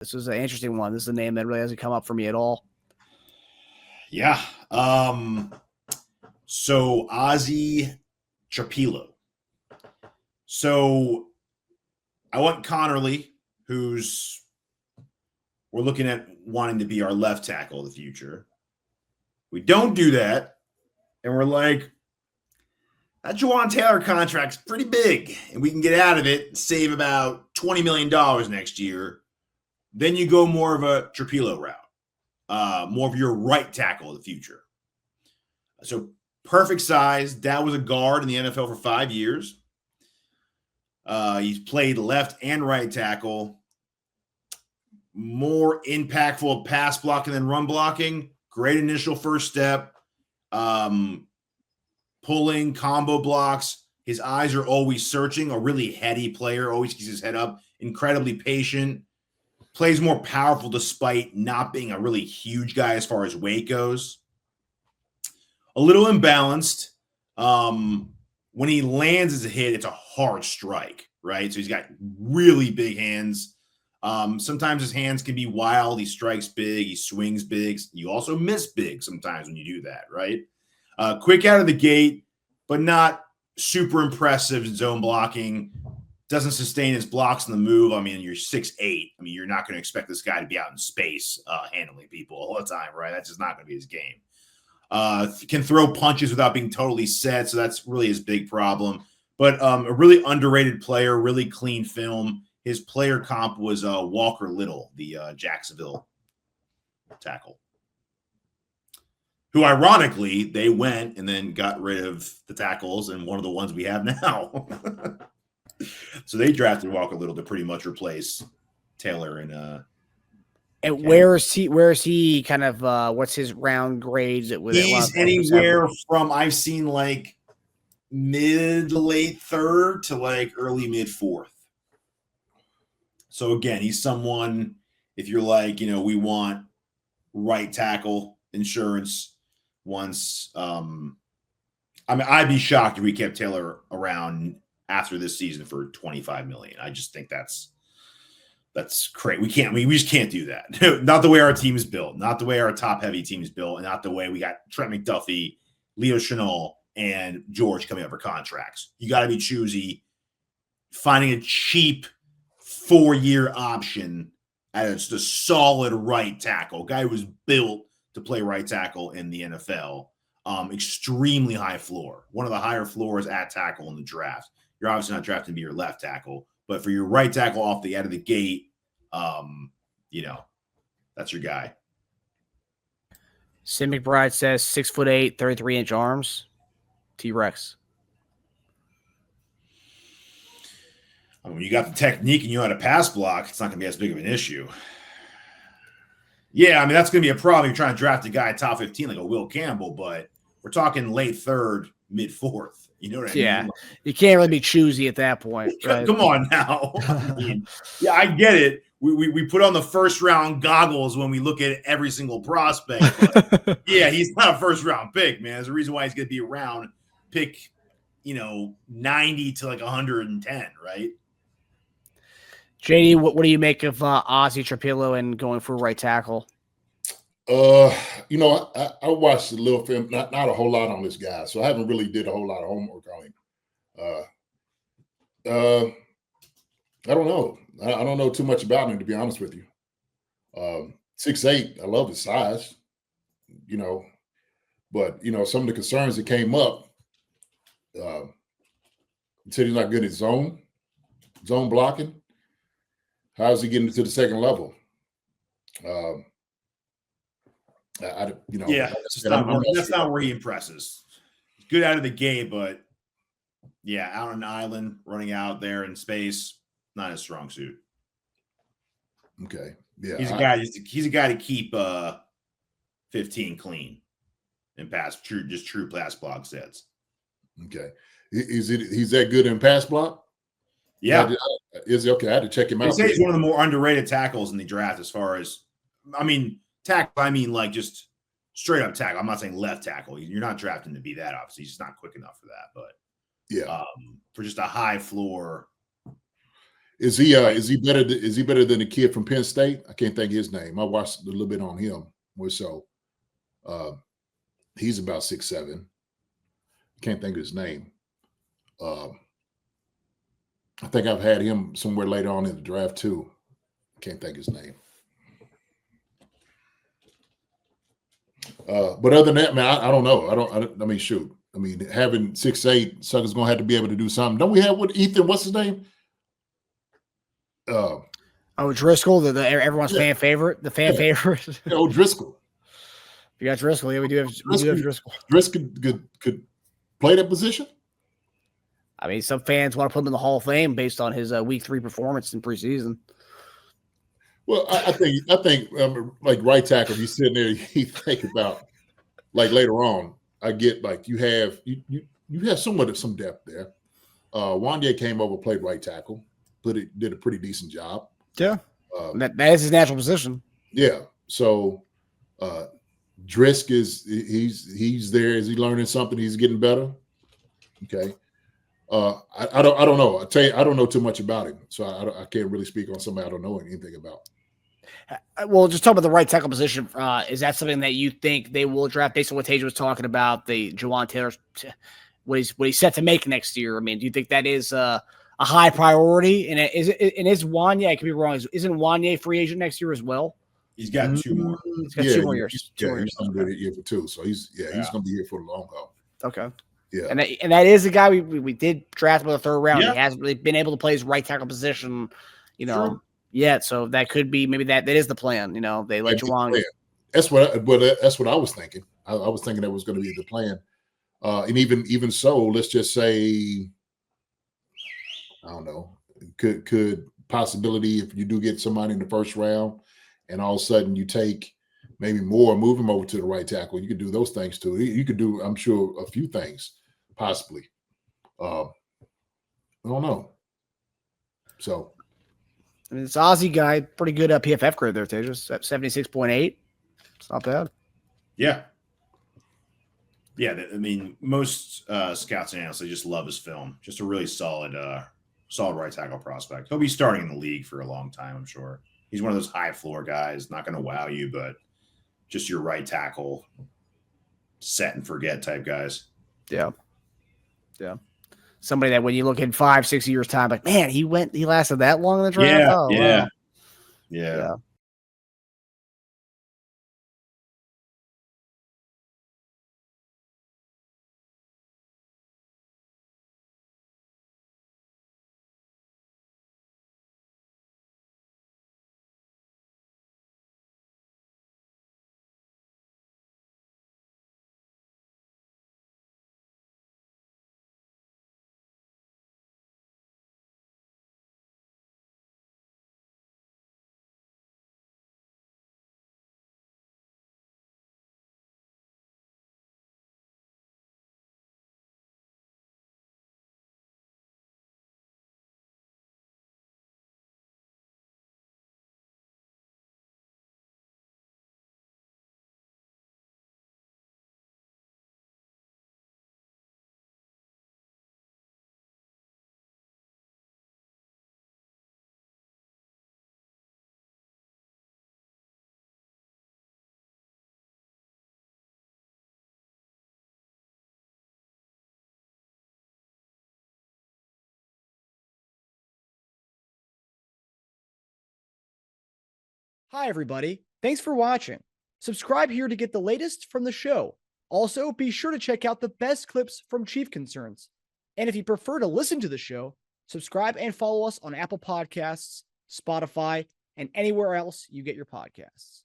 This was an interesting one. This is a name that really hasn't come up for me at all. Yeah. So Ozzy Trapilo. So I want Connerly, who's we're looking at wanting to be our left tackle of the future. We don't do that, and we're like, that Jawaan Taylor contract's pretty big, and we can get out of it and save about $20 million next year. Then you go more of a Trapilo route, more of your right tackle of the future. So perfect size. Dad was a guard in the NFL for 5 years. He's played left and right tackle. More impactful pass blocking than run blocking. Great initial first step. Pulling, combo blocks. His eyes are always searching. A really heady player. Always keeps his head up. Incredibly patient. Plays more powerful despite not being a really huge guy as far as weight goes. A little imbalanced. When he lands as a hit, it's a hard strike, right? So he's got really big hands. Sometimes his hands can be wild. He strikes big. He swings big. You also miss big sometimes when you do that, right? Quick out of the gate, but not super impressive in zone blocking. Doesn't sustain his blocks in the move. I mean, you're 6'8". I mean, you're not going to expect this guy to be out in space handling people all the time, right? That's just not going to be his game. Can throw punches without being totally set, so that's really his big problem. But a really underrated player, really clean film. His player comp was Walker Little, the Jacksonville tackle, who ironically they went and then got rid of the tackles and one of the ones we have now. So they drafted Walker Little to pretty much replace Taylor and where is he kind of what's his round grades with it? He's anywhere from I've seen like mid to late third to like early mid fourth. So again, he's someone, if you're like, we want right tackle insurance once. I mean, I'd be shocked if we kept Taylor around after this season for $25 million. I just think that's crazy. We just can't do that. Not the way our team is built, not the way our top heavy team is built, and not the way we got Trent McDuffie, Leo Chenal, and George coming up for contracts. You got to be choosy. Finding a cheap 4-year option as the solid right tackle, guy who was built to play right tackle in the NFL. Extremely high floor, one of the higher floors at tackle in the draft. You're obviously not drafting to be your left tackle, but for your right tackle out of the gate, that's your guy. Sim McBride says 6'8", 33-inch arms. T-Rex. I mean, when you got the technique and you know how to pass block, it's not going to be as big of an issue. Yeah, I mean, that's going to be a problem. You're trying to draft a guy top 15 like a Will Campbell, but we're talking late third, mid fourth. You know what I mean? Yeah, you can't really be choosy at that point. Right? Come on now. I mean, yeah, I get it. We put on the first round goggles when we look at every single prospect. But yeah, he's not a first round pick, man. There's a reason why he's going to be around pick, 90 to like 110, right? JD, what do you make of Ozzy Trapilo and going for right tackle? I watched a little film, not a whole lot on this guy, so I haven't really did a whole lot of homework on him. I don't know. I don't know too much about him, to be honest with you. 6'8", I love his size, but some of the concerns that came up. He said he's not good at zone blocking. How's he getting to the second level? That's not where he impresses. He's good out of the gate, but yeah, out on an island, running out there in space, not his strong suit. Okay, yeah, he's a guy to keep 15 clean and pass true pass block sets. Okay, he's that good in pass block? Yeah, is he okay? I had to check him out. They say he's one of the more underrated tackles in the draft. As far as tackle, like just straight up tackle. I'm not saying left tackle. You're not drafting to be that. Obviously, he's just not quick enough for that. But yeah, for just a high floor. Is he better? Is he better than the kid from Penn State? I can't think of his name. I watched a little bit on him more so. He's about 6'7". Can't think of his name. I think I've had him somewhere later on in the draft too. Can't think of his name. But other than that, man, I don't know. I mean, shoot. I mean, having 6'8", Sucker's gonna have to be able to do something. Don't we have what Ethan? What's his name? Driscoll, everyone's fan favorite, the fan favorite. Driscoll. You got Driscoll. Yeah, we do have Driscoll. Driscoll could play that position. I mean, some fans want to put him in the Hall of Fame based on his week 3 performance in preseason. Well, I think like right tackle, you sitting there, you think about like later on. I get like you have somewhat of some depth there. Wanye came over, played right tackle, did a pretty decent job. Yeah, that is his natural position. Yeah, so Drisk he's there. Is he learning something? He's getting better. Okay. I don't know. I tell you, I don't know too much about him, so I can't really speak on somebody I don't know anything about. Well, just talk about the right tackle position. Is that something that you think they will draft based on what Teja was talking about? The Jawaan Taylor, what he's set to make next year. I mean, do you think that is a high priority? And is Wanye? I could be wrong. Isn't Wanye free agent next year as well? He's got 2 more. He's got 2 more years. He's going to be here for 2. So he's going to be here for the long haul. Okay. Yeah, and that is a guy we did draft him in the 3rd round. Yeah. He hasn't really been able to play his right tackle position, yet. So that could be maybe that is the plan. They let Jawaan. That's what I was thinking. I was thinking that was going to be the plan. And even so, let's just say, I don't know, could possibility if you do get somebody in the 1st round, and all of a sudden you take maybe more, move him over to the right tackle. You could do those things too. You could do, I'm sure, a few things. Possibly. I don't know. So, I mean, it's Ozzy guy, pretty good PFF grade there, Tejas, at 76.8. It's not bad. Yeah. Yeah, I mean, most scouts and analysts, they just love his film. Just a really solid right tackle prospect. He'll be starting in the league for a long time, I'm sure. He's one of those high floor guys, not going to wow you, but just your right tackle, set and forget type guys. Yeah. Yeah. Somebody that when you look in 5-6 years time, like, man, he lasted that long in the draft. Yeah. Oh, Yeah. Wow. Yeah. Hi, everybody. Thanks for watching. Subscribe here to get the latest from the show. Also, be sure to check out the best clips from Chief Concerns. And if you prefer to listen to the show, subscribe and follow us on Apple Podcasts, Spotify, and anywhere else you get your podcasts.